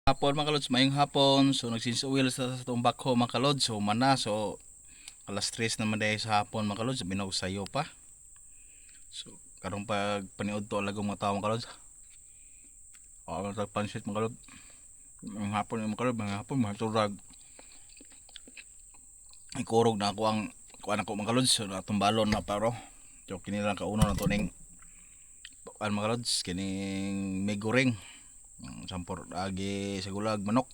Hapon mga kalods, mayong hapon. So nagsinsuwil sa itong bakho mga kalods. So mana, so alas 3 naman dahil sa hapon mga kalods, binaw sayo pa. So karong pag paniod to alagong mga tao mga kalods. O ang tagpansit mga kalods. Mayong hapon mga kalods, mayong hapon mga turag. Ikurog na ako ang kuan ako mga kalods. So natong balon na paro. So kinilang kauno na to ning mga kalods, kining may goreng. Sampor agi sa gulag manok.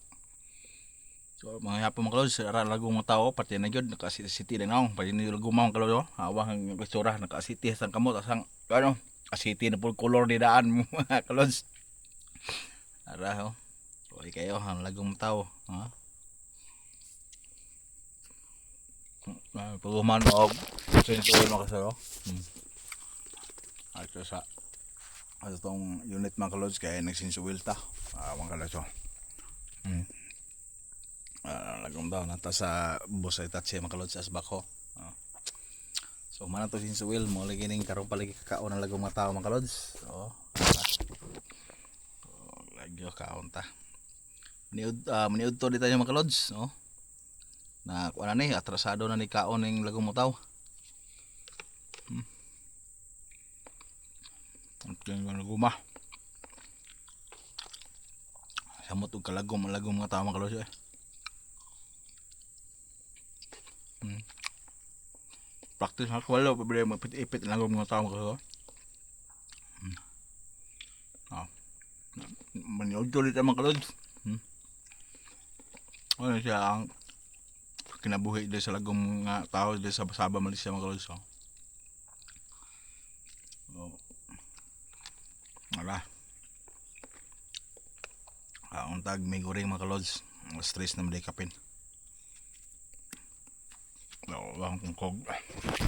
So mga hapon mga kalods, ara lagong mga tao pati na gyud naka-city din ako. Pati ni lagumang kalods, awang ang restaurant naka-city sang kamot asang ano, city na pud color di daan mo mga kalods. Ara ho. Oy kayo ang lagong tao, ha? Paguman og sensual mo kasaro. Ato sa atong unit mga kalods kaya nagsinsuwil ta. Mga kalods. Lagom daw nata sa bus ay tatsi makalod sa asbako. So mana to sinsuwil mo lagi ning karong palagi kakaon ng lagong mga tao makalods. So lagi kaon ta. Maniud to dito yung makalods, no? Na kuan na ni atrasado na ni kaon ning lagong mga tao. Ang laguma. Samot og kalagom mga tao makalods. Practice ako wala problema ipit-ipit lang mga tao ko. Maniud to dito mga kalods. Ano siya ang kinabuhi dito sa lagong nga tao dito sa Sabah, Malaysia mga kalods. Wala. Untag may goreng mga kalods. Stress na maday kapin. Wala kong kog.